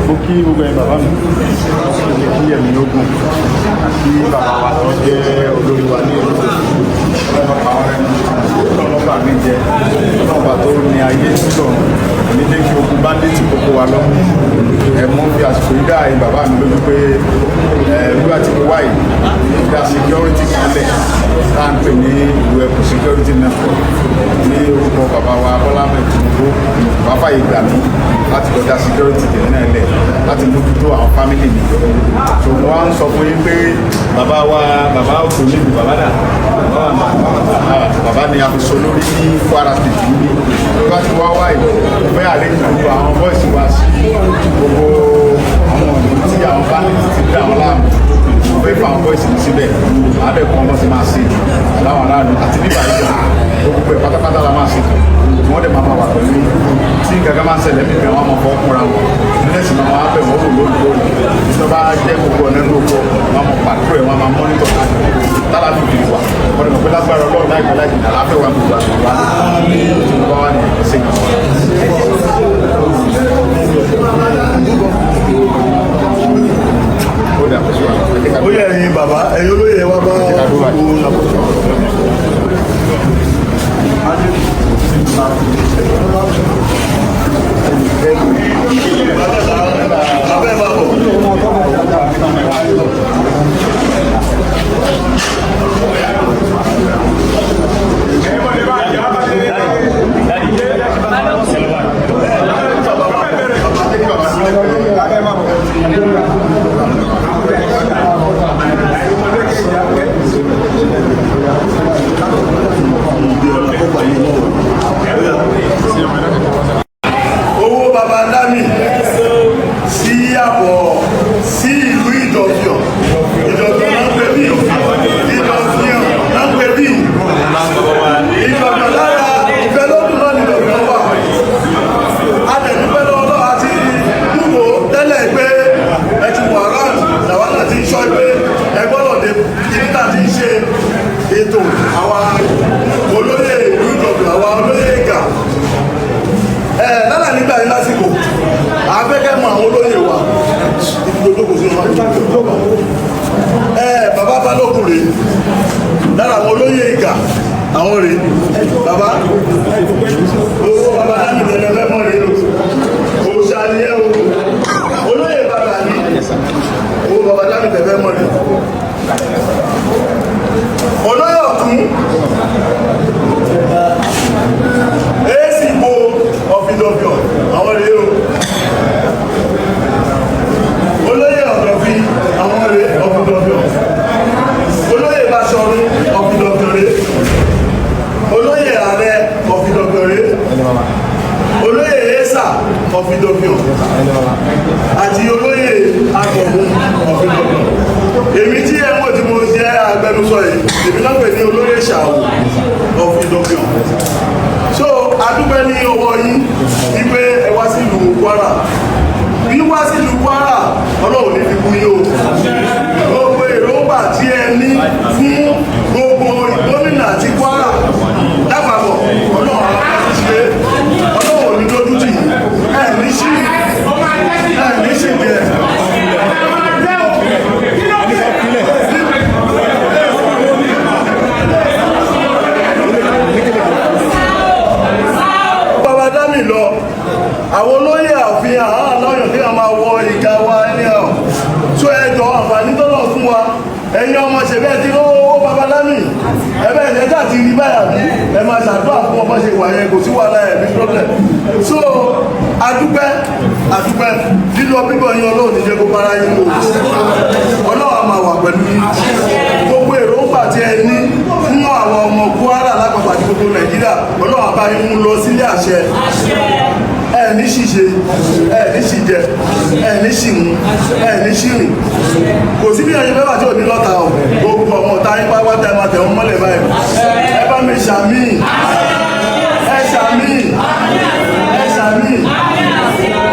mo kí gbogbo ẹ̀ bàbá mi ṣe kí ẹ̀mí ogun àti bàbá wa tó jẹ́ olórí wa ní ìlú ọlọ́pàá mi jẹ́ ọlọ́pàá tó ní ayé sílọ̀ ní jẹ́ kí ogun bá dé tí kókó wa lọ ẹ̀mú fi àsìkò yìí dá bàbá mi lójú pé ìlú àti wáyé ìdá security kanlẹ̀ tá à ń pè ní ìlú ẹkùn security network ní orúkọ bàbá wa Bọ́lá Ahmed Tinubu bàbá yìí gbà mí láti lọ dá security tẹ̀lé náà lẹ̀ láti mójútó àwọn fámìlì mi so mo wá ń sọ fún yín pé bàbá òkú níbi bàbá ni a fi so lórí ní Kwara State níbi nígbà tí wọ́n wá yìí fẹ́ àlejò gbogbo àwọn bọ́ọ̀sì wá sí gbogbo àwọn ọ̀dọ́ tí àwọn fámìlì ti dá àwọn láàmú fẹ́ fà àwọn bọ́ọ̀sì mi síbẹ̀ abẹ́kọ̀ ọmọ ti máa ṣe láwọn aráàlú àti nígbà yìí gbogbo ẹ̀ pátápátá la máa ṣe wọ́n dẹ̀ máa wà pẹ̀lú tí gàgá máa ń ṣẹlẹ̀ nígbà wọn máa fọ́ kúnra wọn nílẹ̀ sì máa wà bẹ̀ wọ́n wò lórí tó bá jẹ́ gbogbo ọ̀nà ní òkú wọn máa pàtrọ̀ ẹ̀ wọn máa mọ́nítọ̀ tálà tó fi wà wọ́n dẹ̀ mọ̀ pé lágbára ọlọ́run láìpẹ́ láìpẹ́ àlàáfẹ́ wa gbogbo àgbà wa ní ẹ̀sẹ̀ ó yẹ ẹ̀yin bàbá ẹ̀yin olóyè wa bá owó bàbá Dami sí àbọ̀ sí ìlú Ìdọ̀fíàn náà pè bí Ìdọ̀fíàn náà pè bí Ìdọ̀fíàn lára ìfẹ́ lọ́dún náà ní Ìdọ̀fíàn wà adẹ̀dúpẹ́ lọ́wọ́ àti dúró tẹ́lẹ̀ pé ẹ ti wà rán làwọn náà ti ń sọ pé ẹ gbọ́dọ̀ dé ìdíkà ti ń ṣe ètò àwọn olóyè ìlú Ìdọ̀fíàn àwọn olóyè ìgà lára nígbà yìí lásìkò afẹ́kẹ́ mọ àwọn olóyè wa ìdúrógbò sí wọn bàbá Balógun rèé lára àwọn olóyè ìgà àwọn rèé bàbá owó bàbá Dami tẹ̀lé fẹ́ mọ́ rèé o ṣàlìyẹ o olóyè bàbá ní owó bàbá Dami tẹ̀lé fẹ́ mọ́ rèé olóyè ọ̀tún èsìgbò ọ̀fìdọ̀fìọ̀ àwọn rèé o olóyè ọ̀dọ̀fì àwọn rèé ọ̀fìdọ̀fìọ̀ olóyè Báṣọ̀run ọ̀fìdọ̀fìọ̀ rèé olóyè ààrẹ ọ̀fìdọ̀fìọ̀ rèé olóyè Èsà ọ̀fìdọ̀fìọ̀ àti olóyè Agọ̀gún ọ̀fìdọ̀fìọ̀ èmi tí ẹ mọ̀ tí mo jẹ́ agbẹnusọ yìí èmi náà pè ní olóyè Ṣàwò ọ̀fìdọ̀fìọ̀ so adúpẹ́ ní owó yín wípé ẹ wá sí ìlú Kwara bí wá sí ìlú Kwara Ọlọ́run ní fífún yín o gbogbo èròǹgbà tí ẹ ní fún gbogbo gómìnà àti Kwara lápapọ̀ Ọlọ́run àwọn ṣe Ọlọ́run ní lójú tì ẹ ní sí jẹ. Lọ àwọn olóyè àfihàn àwọn aláyàn tí a máa wọ ìga wa ẹni ọ̀ tó ẹjọ́ àǹfààní tó lọ fún wa ẹ̀yin ọmọ ṣẹ̀bẹ́ tí ó bàbá Dami ẹ̀bẹ́ ẹ̀jẹ̀ ti rí báyà bí ẹ máa ṣàdúrà fún ọmọ ṣe wà yẹn kò sí wàhálà ẹ̀ ní problem so adúpẹ́ lílọ bíbọ̀ yín Ọlọ́run ní jẹ́ kó bára yín lò Ọlọ́run máa wà pẹ̀lú yín gbogbo èròǹgbà tí ẹ ní fún àwọn ọmọ Kwara lápapọ̀ àti gbogbo Nàìjíríà Ọlọ́run bá yín mú lọ sílé àṣẹ ẹ ní ṣìṣe ẹ ní ṣìjẹ ẹ ní ṣìmú ẹ ní ṣìrìn kò sí bí ẹyin mẹ́fà tí ò ní lọ́ta o gbogbo ọmọ ọ̀tá yín pápá tẹ́ máa tẹ̀ wọ́n mọ́lẹ̀ báyìí ẹ bá mi ṣàmì ẹ ṣàmì ẹ ṣàmì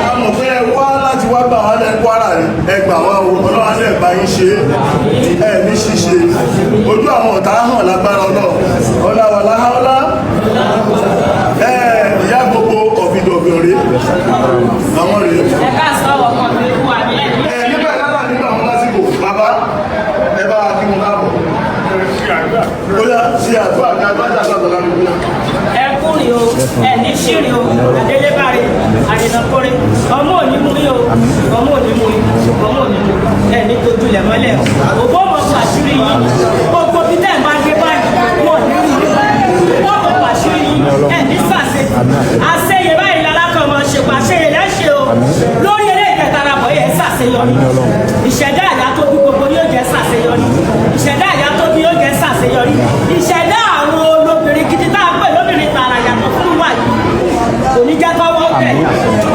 àmọ̀ pé ẹ wá láti wá gbà wá lẹ́ Kwara ẹ gbà wá o Ọlọ́run á lè bá yín ṣe ẹ ní ṣìṣe ojú àwọn ọ̀tá hàn lágbára Ọlọ́run ọ̀làwàlá ọ̀là ìyá gbogbo ọ̀fìdọ̀fìọ̀ rèé àwọn rèé. ṣírí o àdélébáre àdènàkọrẹ ọmọ òní mú yín o ọmọ òní mú yín ọmọ òní mú ẹ ní tójú lẹ̀ mọ́lẹ̀ òbó mọ̀ pàṣírí yín gbogbo bí tẹ̀ ń bá dé báyìí wọ́n ní rí wọ́n mọ̀ pàṣírí yín ẹ ní sàṣẹ àṣeyẹ báyìí lálákọ̀ọ́mọ ṣe pàṣẹyẹ lẹ́ṣẹ̀ o lórí eré ìkẹtàràbọ̀ yẹn ṣàṣeyọrí ìṣẹ̀dá àyà tó bí gbogbo yóò jẹ́ ṣàṣeyọrí ìṣẹ̀dá àyà tó bí yóò jẹ́ ṣàṣeyọrí ìṣẹ̀dá àwọn olóbìnrin gidi tá a pè lóbìnrin tààrà yàtọ̀ fún wa yìí kò ní jẹ́ kọ́wọ́ tẹ̀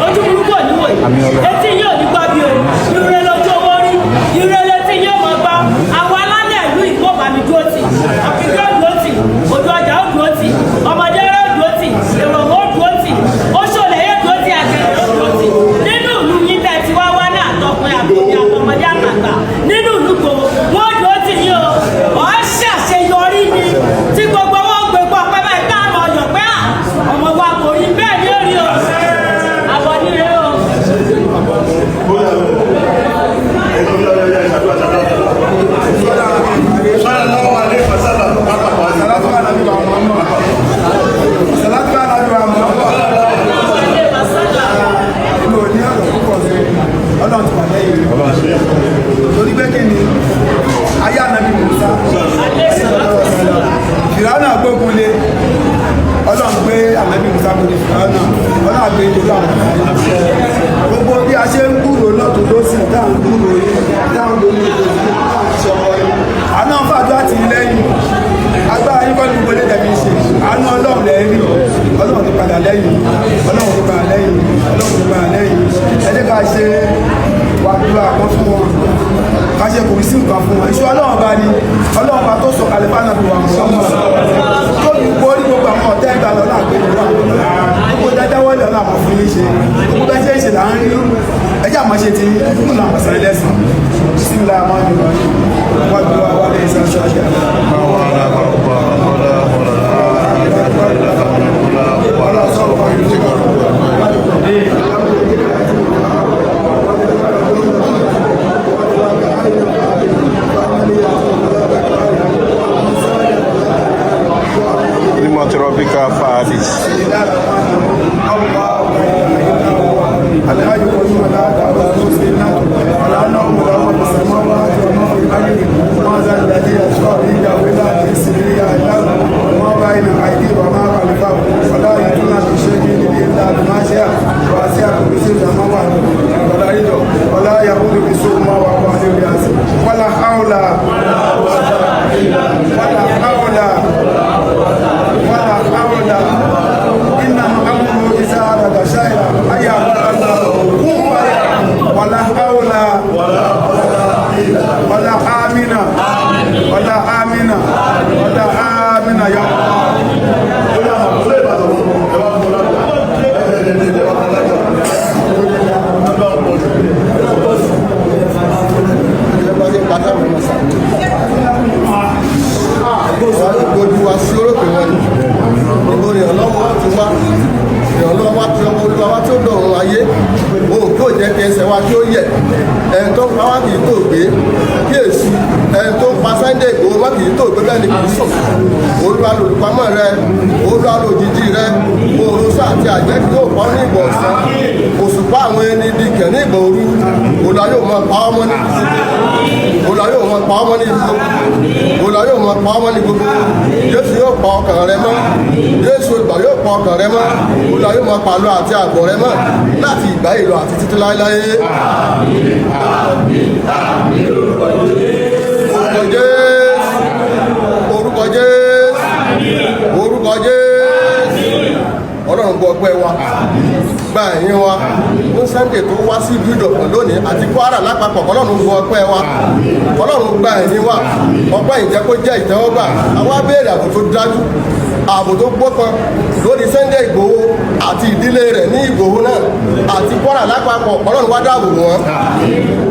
ojú burúkú ò ní wò yìí etí yóò ní gbọ́ bí o ire lójú owó rí ire létí yóò mọ̀ gbọ́ àwọn alálẹ̀ ìlú ìkóbàmí dúró tì àfikún dúró tì ojú ọjà ó dúró tì ọmọdé rẹ̀ dúró tì èrò ó dúró tì oṣòlè yóò dúró tì àgbẹ̀rẹ̀ ó dúró tì nínú ìlú yín tẹ̀ tí wá wá ní àtọkùnrin àtòmí àtọmọdé àtàgbà nínú ìlú gbòòrò wọ́n dúró tì yín o ọ̀ ṣàṣeyọrí ni tí gbogbo wọn gbé gbọ́ pẹ́ báyìí tá a lọ yọ̀ pé ọmọ wa kò rí bẹ́ẹ̀ ni ó rí o àbọ̀ nílé o. torí pé kí ni ayé ànábì Mùsá Fìráúnà gbógun lé Ọlọ́run gbé ànábì Mùsá kò ní Fìráúnà Ọlọ́run gbé ìjọba àwọn gbogbo bí a ṣe ń gbúrò lọ́tún tó sì dáhùn gbúrò yìí dáhùn lórí ìgbòsí ṣọwọ́ yìí àná fàájú àti lẹ́yìn agbára yín kọ́ni gbogbo lédè mi ṣe àánú Ọlọ́run lẹ́yìn Ọlọ́run ti padà lẹ́yìn Ọlọ́run ti padà lẹ́yìn Ọlọ́run ti padà lẹ́yìn ẹ jẹ́ ká ṣe wàdúrà kan fún wọn ká ṣe kò sí nǹkan fún wọn iṣẹ́ Ọlọ́run bá ní Ọlọ́run bá tó sọ kalẹ̀ fánà bí wà mọ́ tó ní borí gbogbo àwọn ọ̀tẹ́ ìgbà lọ́la àgbẹ̀rẹ̀ gbogbo dáadáa wọlé ọ̀la àmọ́ fún yín ṣe gbogbo bẹ́ẹ̀ ṣe ń ṣe là ń rí ẹjẹ́ àmọ́ ṣe ti fún àwọn àṣà ẹlẹ́sìn símìlà àmọ́ ìrọ̀ wàdúrà wà lẹ́yìn sáṣọ àṣà Tropical Paris. pàlọ́ àti àgbọ̀ rẹ mọ́ láti ìgbà ìlọ àti títí láéláé. Orúkọ Jésù, orúkọ Jésù, Ọlọ́run gbọ́ ọpẹ́ wa, gba ẹ̀yìn wa ní Sunday tó wá sí ìdúdọ̀pọ̀ lónìí àti Kwara lápapọ̀. Ọlọ́run gbọ́ ọpẹ́ wa, Ọlọ́run gba ẹ̀yìn wa, ọpẹ́ ìjẹ́ kó jẹ́ ìtẹ́wọ́gbà. Àwa béèrè àbò tó dájú, ààbò tó gbópọn lórí Sunday Ìgbòho àti ìdílé rẹ̀ ní Ìgbòho náà àti Kwara lápapọ̀. Ọlọ́run wá dáàbò bò wọ́n,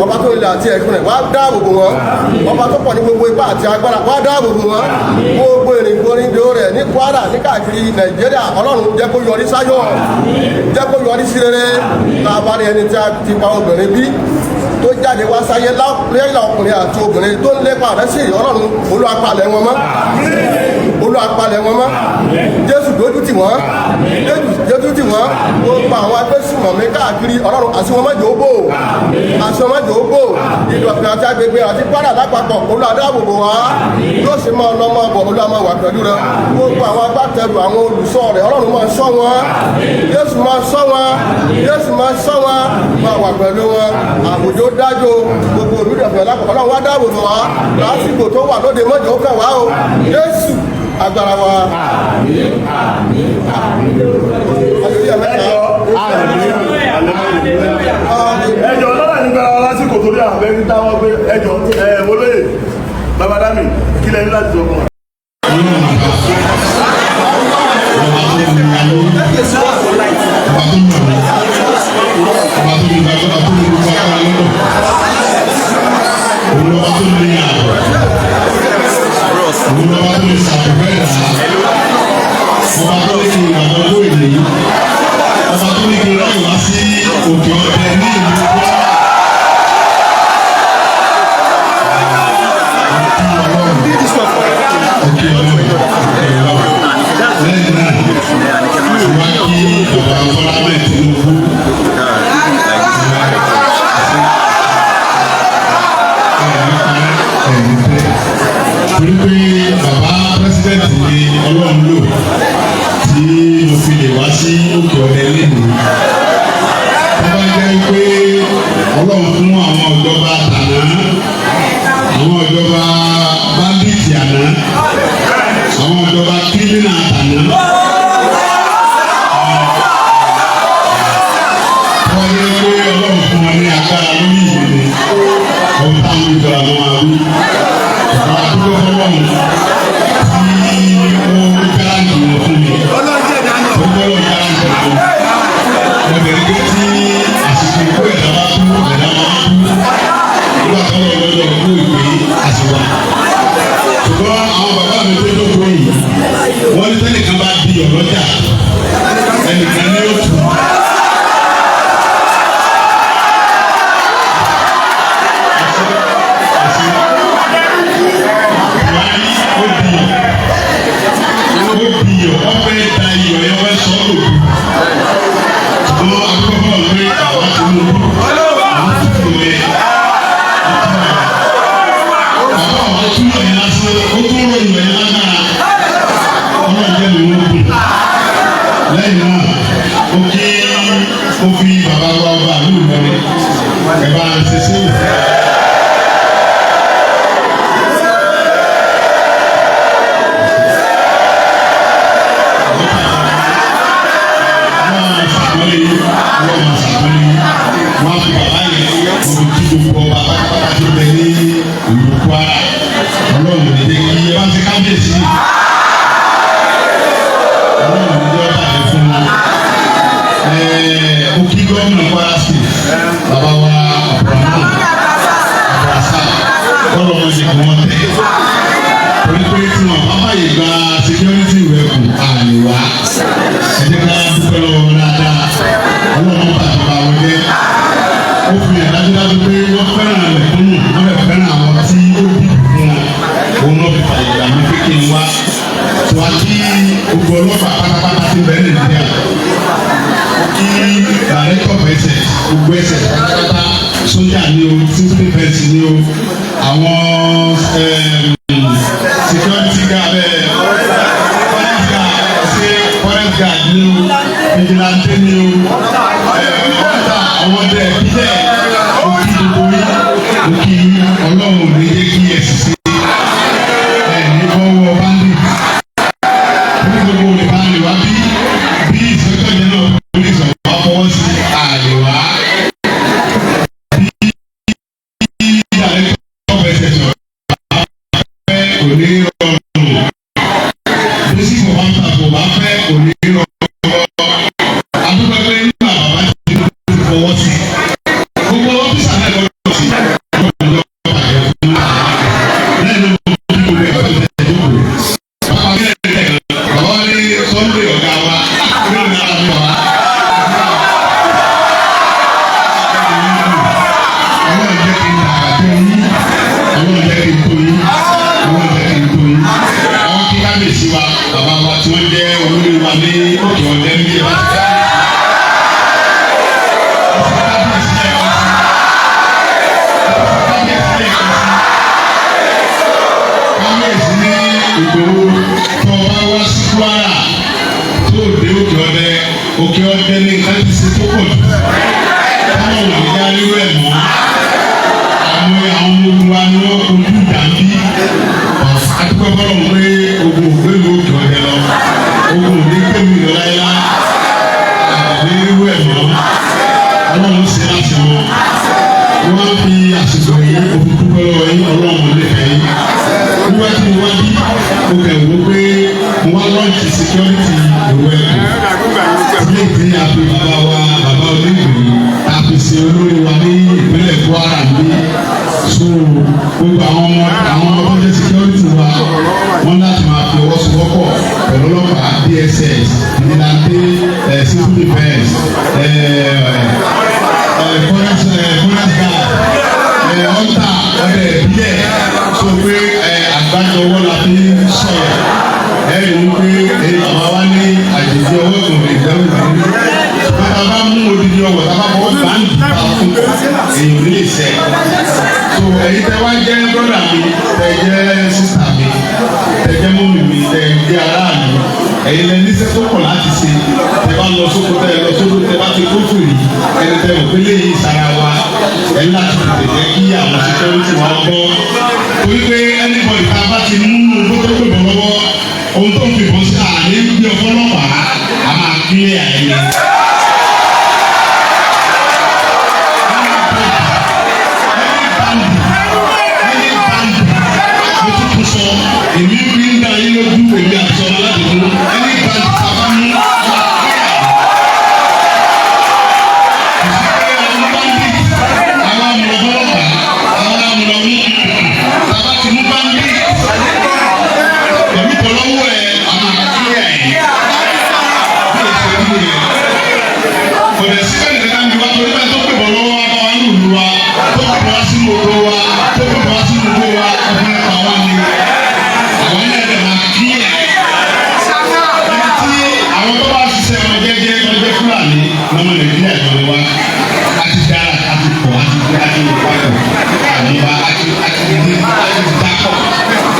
ọba tó ilẹ̀ àti ẹ̀kún rẹ̀ wá dáàbò bò wọ́n, ọba tó pọ̀ ní gbogbo ipá àti agbára wá dáàbò bò wọ́n. Gbogbo ìrìnkòrìndò rẹ̀ ní Kwara ní káàkiri Nàìjíríà, Ọlọ́run jẹ́ kó yọrí sáyọ̀, jẹ́ kó yọrí sí rere. Láàbárí ẹni tí a ti pa obìnrin bí tó jáde wá sáyé lẹ́yìn ọkùnrin àti obìnrin tó ń lépa rẹ̀ sí Ọlọ́run Olúwa palẹ̀ wọn mọ́, olúwa palẹ̀ wọn mọ́ jésù dójú tì wọ́n jésù tì wọ́n gbogbo àwọn agbésùnmọ̀mí káàkiri ọlọ́run àti wọn mọ́jọ́ bò àti wọn mọ́jọ́ bò ìdọ̀tí àti agbègbè àti Kwara lápapọ̀ olúwa dáàbòbò wá yóò sì máa lọ máa bọ̀ olúwa máa wà pẹ̀lú rẹ gbogbo àwọn agbátẹrù àwọn olùṣọ́ rẹ̀ ọlọ́run máa ṣọ́ wọn jésù máa ṣọ́ wọn jésù máa ṣọ́ wọn máa wà pẹ̀lú wọn àbùjọ dájú gbogbo olùdọ̀fẹ́ lápapọ̀ ọlọ́run wá dáàbòbò wá lásìkò tó wà lóde mọ́jọ́ kàn wá o jésù agbára wa. ẹjọ́ lọ́la nígbà lásìkò torí àwọn ẹni táwọn gbé ẹjọ́ olóyè babadami kí lẹ́ni láti sọ fún wa. wọ́n á fi àsìkò yìí òfin dúpẹ́ lọ́wọ́ yín ọlọ́run lè fẹ́ yín. Wíwá tí mo wá bí mo kẹ̀ wò pé mo wá lọ́ọ̀tì security ìwé ẹ̀kọ́. Ilé ìpín àfi bàbá wa bàbá onígbèrè àfìsí olórí wa ní ìpínlẹ̀ Kwara ní. So gbogbo àwọn ọmọ tó jẹ́ security wa wọ́n láti máa fi ọwọ́ sowọ́pọ̀ pẹ̀lú ọlọ́pàá DSS ìdílàndé civil defence forest guard ọ̀tà ọ̀dẹ̀ ìbílẹ̀ so pé àgbájọ ọwọ́ la fi sọ̀rọ̀ ẹ̀rí wípé bàbá wa ní àjèjì ọwọ́ ìgbòho ìgbẹ́rù ìgbàlódé bàbá bá mú odidi ọwọ́ tá a bá fọwọ́ báńkì bá fún èèyàn ní ìṣẹ́ so èyí tẹ wá jẹ́ brọ́dà mi tẹ jẹ́ sísà mi tẹ jẹ́ mọ́mì mi tẹ jẹ́ aráàlú ẹ̀yin lẹ ní sẹ́kọ̀ pọ̀ láti ṣe tẹ bá lọ sóko tẹ lọ sóko tẹ bá ti kó fèrè ẹni tẹ mọ̀ pé léyìí sara wa ẹ̀ láti tètè jẹ́ kí àwọn security wa gbọ́ torí pé anybody tá a bá ti mú un tó tó gbé bọ̀ lọ́wọ́ ohun tó ń fi bọ́ sí àlè gbé ọ̀pọ̀lọpàá a máa kílẹ̀ àyè. Èmi fi ń dá yín lójú èmi àti ọmọ láti mú ẹni bá ti sábà mú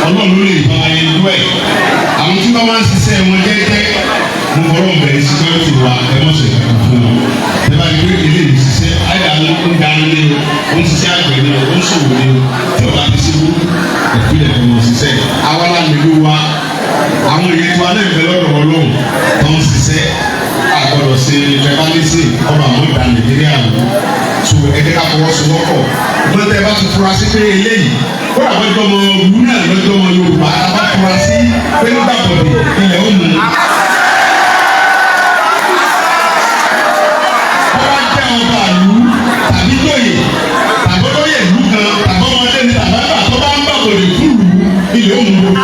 Ọlọ́run lè bá ayé lú ẹ̀ àwọn tí wọ́n máa ń ṣiṣẹ́ wọn jẹ́jẹ́ mo fọlọ́ bẹ̀rẹ̀ security wa ẹ mọ̀ ṣe kàkà fún wọn ẹ bá gbé ilé yìí ṣiṣẹ́ àyà ń dáná lé o ó ń ṣiṣẹ́ àgbẹ̀ ni o ó ń ṣòwò ni o tí o bá ti ṣe wú ẹ̀fílẹ̀ tó ń ṣiṣẹ́ àwa la nílò wa àwọn èyí tó alẹ́ ìfẹ́ lọ́dọ̀ Ọlọ́run tó ń ṣiṣẹ́ àgbọ̀dọ̀ ṣe fẹ́fálísì ọba àwọn ìdá Nàìjíríà wò so ẹ̀jẹ̀ ká fọwọ́sowọ́pọ̀ lọ́tẹ̀ bá ti fura sí pé eléyìí ó rà wọ́n jọmọ òwú náà lọ́jọ́ ọmọ Yorùbá bá fura sí pé nígbà bọ̀dẹ̀ ilẹ̀ ó mú un. Bọ́lá jẹ́ ọba àlú tàbí lóye tàbí lóye ìlú kan tàbí ọmọdé ní tàbí àgbà tó bá ń bá bọ̀dẹ̀ fúlù ilẹ̀ ó mú un.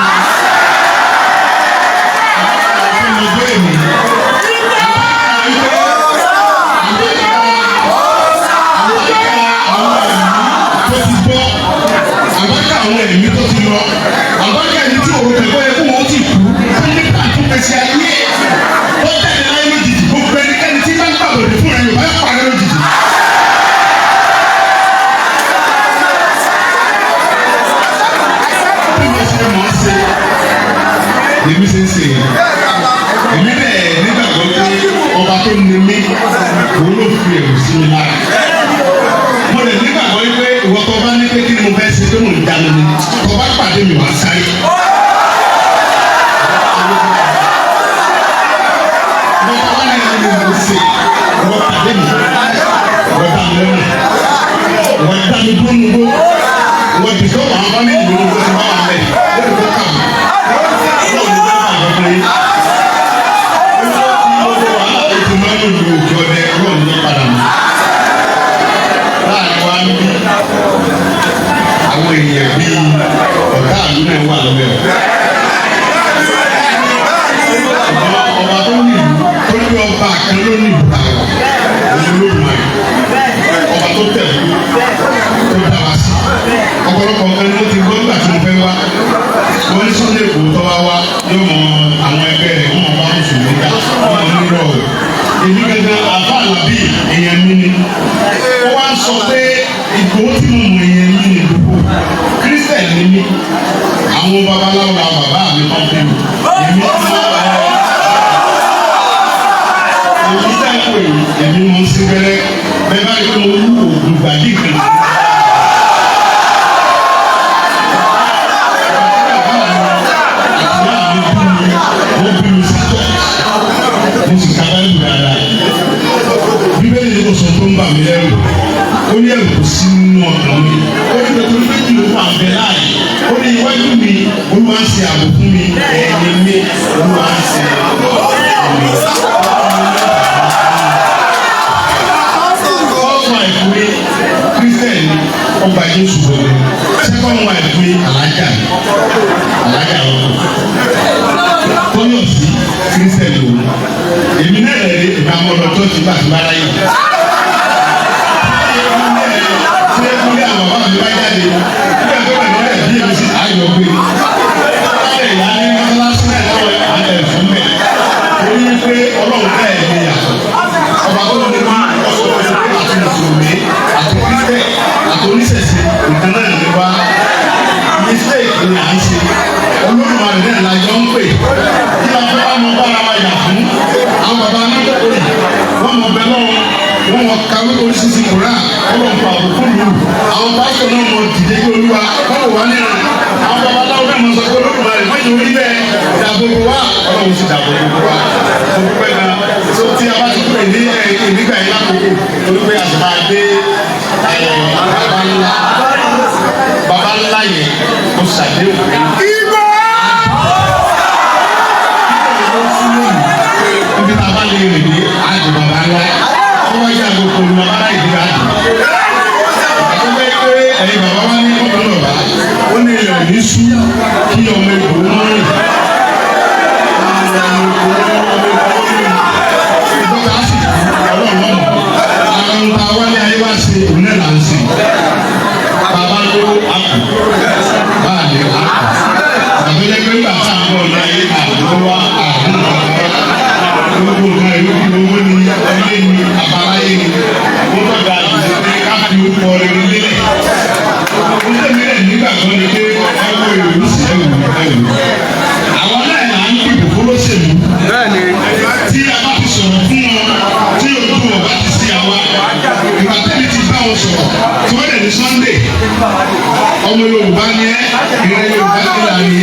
Àwọn ẹ̀mí tó ti lọ, àwọn ẹ̀mí tí òun tẹ̀gbọ́ yẹ kó wọ́n ti kú, wọ́n ní pàtó ẹsẹ̀ ayé, wọ́n tẹ̀lé láyé lójijì, gbogbo ẹnikẹ́ni tí bá ń gbàgbọ́dé fún ẹ̀yìn bá parẹ́ lójijì. Bí wọ́n ṣe mọ̀ ọ́ ṣe, èmi ṣe ń ṣe yẹn. Èmi bẹ́ẹ̀ nígbàgbọ́ pé ọba tó ní mí, òun ló fi ẹ̀rù sí mi lára. Mo lè nígbàgbọ́ pé ìwọ tó bá ní pé kí ni mo fẹ́ ṣe tó mò ń jáde ni tó bá pàdé mi wá sáré. Mo bá wà ní ẹni mo ṣe wọ́n pàdé mi wọ́n dá mi lọ́nà wọ́n dá mi dúró nùgbó wọ́n ti sọ wọ́n bá mi ìlú nùgbó tó bá wà lẹ́yìn wọ́n ti kọ́ kàwé wọ́n ti bá wà lọ́kùnrin yìí. Mo bá wà ètò máa ń lò ní òkè ọdẹ wọ́n ní padà mọ́. Láàrin wa ń bí àwọn èèyàn bíi ọ̀gá àlú náà wà lọ́wọ́ ẹ̀. Ọba tó ní ìlú tó ní ọba kan ló ní ìlú àwọn olólùmọ̀ ọba tó tẹ̀ tó dá wa sí. Ọ̀pọ̀lọpọ̀ nǹkan ni wọ́n ti gbọ́ nígbà tí mo fẹ́ wá. Wọ́n ní Sunday kò tọ́ wá wá yóò mọ àwọn ẹgbẹ́ rẹ̀ wọ́n mọ̀ wá oṣù nígbà wọ́n mọ̀ nírọ̀ o. Èmi gẹ́gẹ́ àbá àlàbí èèyàn mi ni. Ó wá ń sọ pé Ìgbòho tí mo mọ èèyàn mi ni Ìgbòho. Kírísítẹ̀n ni mí. Àwọn babaláwo la bàbá mi máa ń bí mi. Èmi dáìpọ̀ èmi mọ̀ sí wẹ́rẹ́ bẹ́ẹ̀ bá yẹ kó mo wú òògùn gbàdí kan. Wọ́n bí mi sí tọ́, mo sì ká báyìí dáadáa. Bíbélì ni kò sọ tó ń bà mí lẹ́rù. Ó ní ẹ̀rù kò sí nínú nínú ọkàn mi ó ní pẹ̀lú méjì ló wà bẹ́ẹ̀ láàyè ó ní iwájú mi Olúwa ń ṣe ààbò fún mi ẹ̀yìn mi Olúwa ń ṣe ààbò fún mi. First wife mi Christian ọgbà Jésù wọlé second wife mi alájà ọkọ Tóyọ̀sí Christian lòun èmi náà lè rí ìgbà mọ́tò tó ti gbà tó bára yìí. Ṣé kúlé àwọn bàbá mi bá jáde nígbà tó wà nílẹ̀ bí èmi sì ayọ̀ gbé ṣé ìyá ní mọ́tòlásí náà lọ́wọ́ àlẹ́ fún mi ó ní pé Ọlọ́run ká ẹ̀ lè yàtọ̀ ọba tó lè wá ọ̀sọ̀ àti mùsùlùmí àti kírísítẹ̀ àti oníṣẹ̀ṣe nǹkan náà ní wá mistake ni à ń ṣe Olódùmarè náà la jọ ń pè kí la fẹ́ bá mọ bára wa yà fún àwọn bàbá anájọ́kọ̀ yìí wọ́n mọ bẹ́ẹ̀ lọ́wọ́ wọ́n mọ kàwé oríṣiríṣi kura Ọlọ́run pa àbùkù lù àwọn pásítọ̀ náà mọ dìde kí Olúwa wọ́n wò wá nínú àwọn bàbá aláwọ̀ náà mọ sọ pé Olódùmarè wọ́n yóò rí bẹ́ẹ̀ dàbòbò wa Ọlọ́run sì dàbòbò wa olùpẹ̀ náà tó tí a bá ti pè ní ìdígbà yìí lákòókò olùpẹ̀ àti máa gbé baba ńlá yẹn kó ṣàdéhùn ìbò ibi tá a bá lè rìn ní àjò baba ńlá wọ́n wá yà gbogbo olú baba ńlá ìdílé àjò àti bẹ́ẹ̀ pé ẹ̀yin bàbá wa ní ọ̀dọ́ lọ́ba ó ní ilẹ̀ òní sú kí ọmọ ìgbò wọn rìn ìjọba á sì ọlọ́run lọ́mọ àwọn ọ̀tá wálé ayé wá sí òun náà là ń sìn bàbá ló àpò báàlì àpò àbẹ̀lẹ̀ pé nígbà tá à ń bọ̀ láyé àdúrà àdúrà gbogbo nǹkan ìlú kí owó ni ilé ni àbáláyé ni wọ́n bá da àdúgbò pé ká fi orúkọ rere lélẹ̀ ó tẹ̀lé rẹ̀ nígbà kan ni pé ẹ̀wọ̀ ìlú sí ẹ̀wù àwọn náà là ń dìbò fọlọ́sẹ̀lú tí a bá ti sọ̀rọ̀ fún wọn tí òkú wọn bá ti sí àwa ìgbà tẹ́lẹ̀ ti bá wọn sọ̀rọ̀ tí wọ́n dẹ̀ ní Sunday ọmọ Yorùbá ni ẹ́ ìrẹ́ Yorùbá ti là ní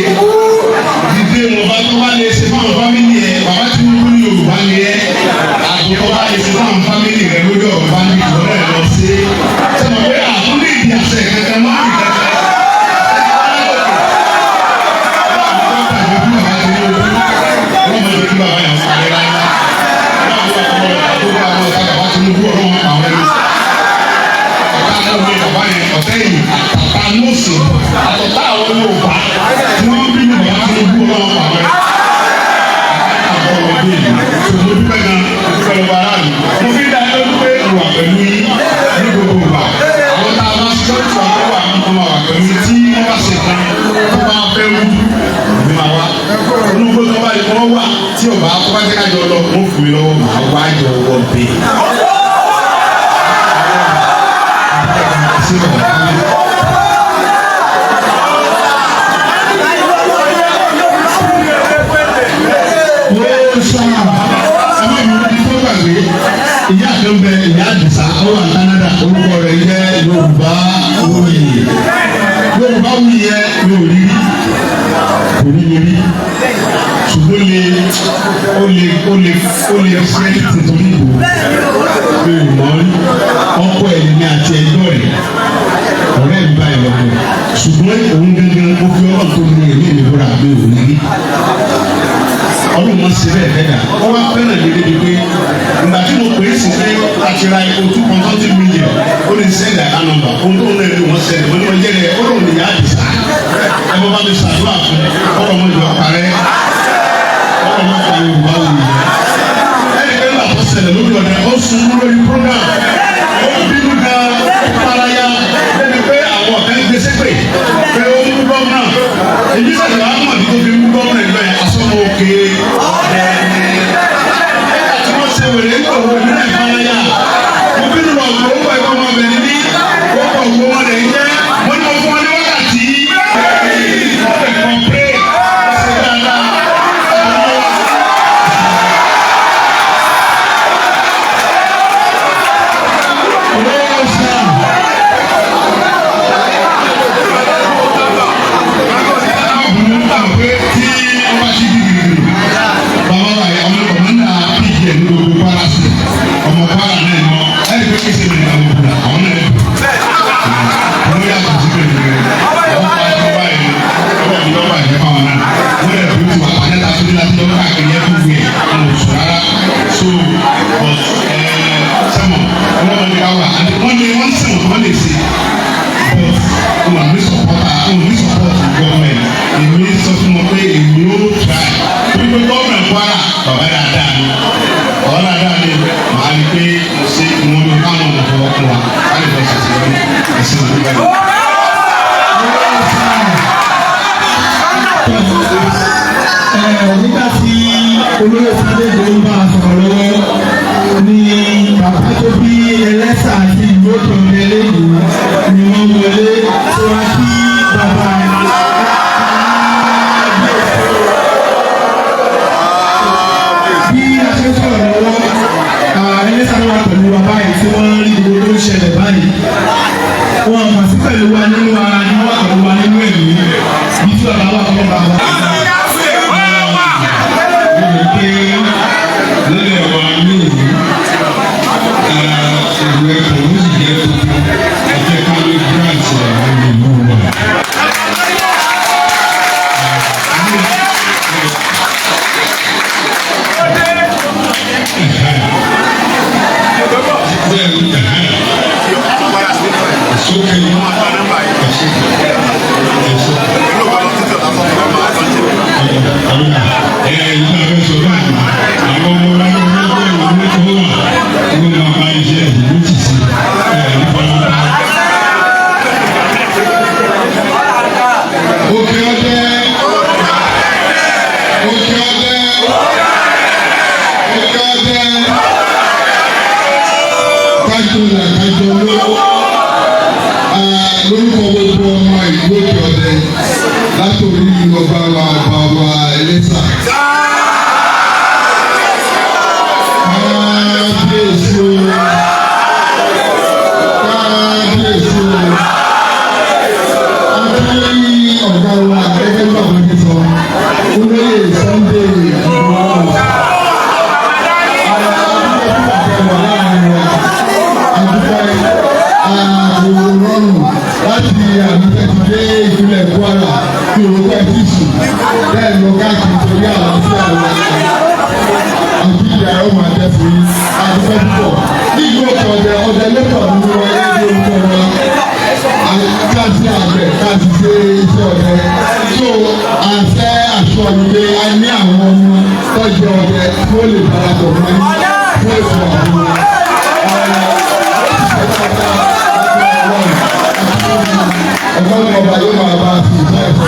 dídé wọn bá tó bá lè ṣe fáwọn fámìlì ẹ bàbá tí wọ́n ní Yorùbá ni ẹ́ àtúntò bá lè ṣe fáwọn fámìlì rẹ lórí ọ̀rọ̀ bá ní ìtọ́lẹ̀ lọ sí sọmọ pé àtúndì ìdí àṣẹ kankan máa ń fi kankan. Àtọ̀tá àwọn Yorùbá tí wọ́n bí mi bàbá tí wọ́n bú ọlọ́run àwọn ẹ̀ àbọ̀ ọ̀dọ́ yìí tó mo dúpẹ́ gan dúpẹ́ lọ́wọ́ aráàlú mo fi dá ẹjọ́ dúpẹ́ ìwà pẹ̀lú yín ní gbogbo ìgbà àwọn tá a bá ṣiṣẹ́ tí wọ́n wà ní ọmọ wà pẹ̀lú tí wọ́n bá ṣe kan tó bá fẹ́ wú ní màá wá olùkó tó bá yẹ kó wọ́n wà tí ò bá tó bá jẹ́ kájọ lọ wọ́n fún mi lọ́wọ́ màá wá jọ wọ́ bẹ́ẹ̀. Ìyá kan bẹ ìyá àdìsá ó wà Canada orúkọ rẹ̀ jẹ́ Yorùbá Wuyì Yorùbá Wuyì yẹ yóò rí kò ní lè rí ṣùgbọ́n ó lè ṣe nítorí ìbò yóò mọ̀ rí ọkọ ẹ̀ ní àti ẹjọ́ rẹ̀ ọ̀rẹ́ mi báyìí lọ́kọ̀ ṣùgbọ́n òun gangan ó fi ọ̀rọ̀ tó ní ẹ̀mí ìmúra mi ò ní rí ọdún wọn ṣe bẹ́ẹ̀ bẹ́ẹ̀ dà wọ́n wá fẹ́ràn lé débi pé ìgbà tí mo pè é sí pé àtìrà epo 2.2 million ó lè send account number ohun tó ń lè lò wọ́n sẹ́ni wọ́n ní wọ́n jẹ́ rẹ̀ ó lòun lè yá àdìsá ẹ bọ́ bá mi ṣàdúrà fún ọkọ̀ mọ́ ìjọ parẹ́ ọkọ̀ mọ́ ìjọ Yorùbá wù mí ẹni pé nígbà tó ṣẹlẹ̀ lórí ọ̀dẹ ó sun lórí program ó bínú gan paraya ẹni pé àwọn ọ̀tẹ́ ń gbèsè pé ó ń mú gọ́ọ̀nà èyí sẹ̀lẹ̀ wà á mọ̀ ní tó fi mú gọ́ọ̀nà ìlú ẹ̀ asọ́mọ òkè ẹ̀ka tí wọ́n ṣe wèrè ń gbòòrò ní ìfaraya mo bínú lọ gbòòrò ẹ̀kọ́ ọmọbìnrin ní ọkọ̀ ògbó wọn lè jẹ́ wọ́n ní wọ́n fún wọn ní wákàtí wọ́n lè kàn pé ṣe dáadáa. nígbà tí olóyè Sunday Igboho bá a sọ̀rọ̀ lọ́wọ́ ni bàbá tó bí Ẹlẹ́sà àti ìlú òkè ọ̀rẹ́ lẹ́yìn ni wọ́n wọlé tó wá kí bàbá bí a ṣe sọ̀rọ̀ lọ́wọ́ Ẹlẹ́sà wà pẹ̀lú bàbá yìí tí wọ́n rí gbogbo tó ń ṣẹlẹ̀ báyìí wọn kà sí pẹ̀lú wa nínú ara ni wọ́n pẹ̀lú wa nínú ẹ̀mí bí tí bàbá wà fún bàbá. lórí ọ̀rọ̀ àmì ìlú ìwé ẹ̀kọ́ ló sì jẹ́ tuntun ẹ̀jẹ̀ ká ló grant àwọn ìlú wa. Sókè ní wọn àgbà nọ́mbà yìí. Inú ọgbà lọ títí ọ̀la fún ọmọ àgbà tó ń jẹ. Ìgbà fẹ́ sọ báyìí àwọn ọmọ wa ní ọjọ́ ìwé tó wà ní wọn bá iṣẹ́ ìlú tì sí nípa wọn. Òkè ọdẹ kájọ là kájọ lórúkọ gbogbo ọmọ ìlú Òkè Ọdẹ látòrí ọba wa bàbá Ẹlẹ́sà. Kábíyèsí o akíní ọ̀gá wa ẹgbẹ́ bàbá mi sọ olóyè Sunday Igboho. Láti àbíkẹ́tìdé ìpínlẹ̀ Kwara tí orúkọ ẹ̀ ti sùn bẹ́ẹ̀ lọ káàkiri torí àlàáfíà wa àti ìyá ọmọ àjẹsí àdúgbò púpọ̀ ní ìlú Òkè Ọdẹ ọdẹ lẹ́tọ̀ nínú ọyẹ́ ní orúkọ wa káàsì àgbẹ̀ káàsì ṣe iṣẹ́ ọdẹ tó àṣẹ aṣọ ìwé a ní àwọn ọmọ tọ́jú ọdẹ tí ó lè darapọ̀ mọ́ ní fún ètò àwọn ọgbọ́n ọba yóò máa bá a fi ìfẹ́ ẹ̀fọ́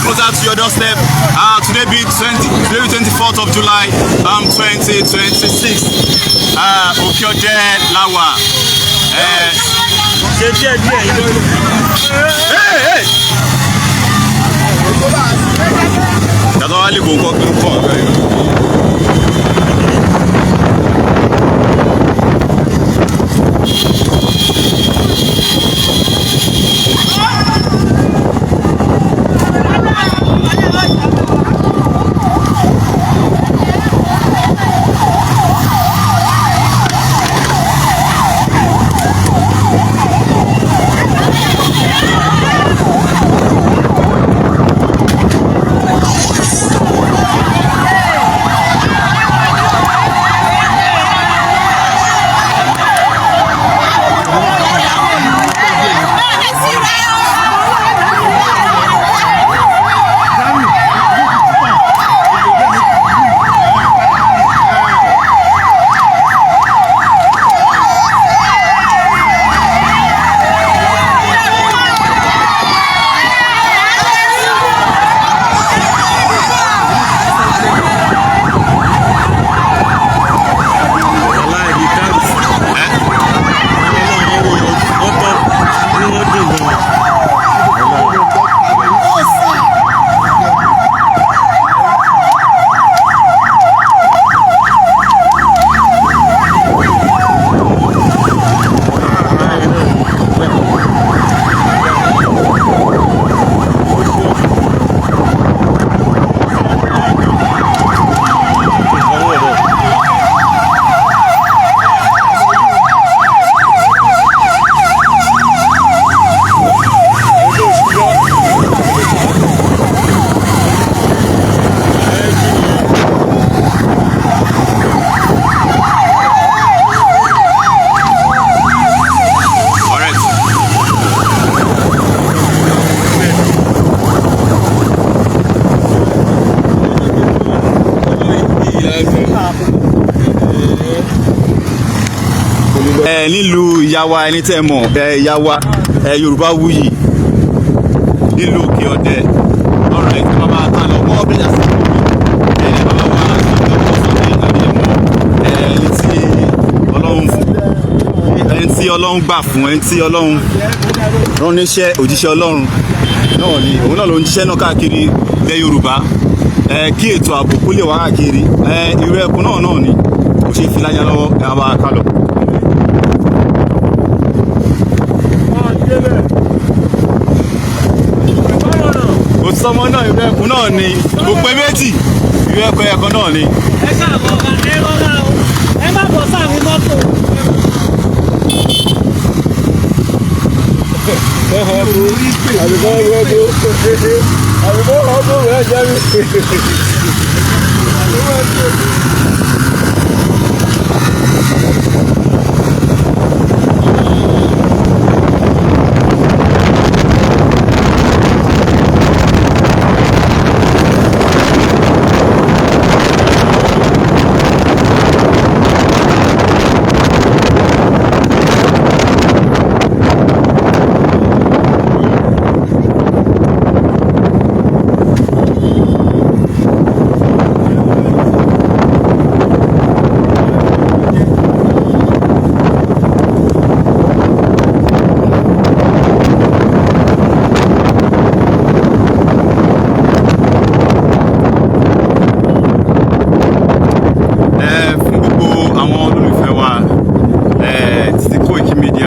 closer to your doorstep. Today being 24th of July, 2026. Òkè Ọdẹ la wà. nílùú ìyáwa ẹni tẹ́ mọ̀ ìyáwa Yorùbá Wuyì nílùú Òkè Ọdẹ ọ̀rọ̀ ẹ̀ tí bàbá ta lọ mọ́ bí yàtọ̀ bàbá wa ẹni tí Ọlọ́run gbà fún ẹni tí Ọlọ́run rán níṣẹ́ òjíṣẹ́ Ọlọ́run náà ni òun náà ló ń jíṣẹ́ náà káàkiri ilẹ̀ Yorùbá kí ètò ààbò kó lè wá káàkiri irú ẹkùn náà ni ó ṣe fi láyà lọ́wọ́ ẹ̀ bá wa ká lọ. kò sọmọ náà irú ẹkùn náà ni kò pé méjì irú ẹkùn náà ni. ẹ káàbọ̀ ẹ rọra o ẹ má bọ̀ sáàrin mọ́tò. àbíkọ́ ọdún rẹ̀ jẹ́ mi.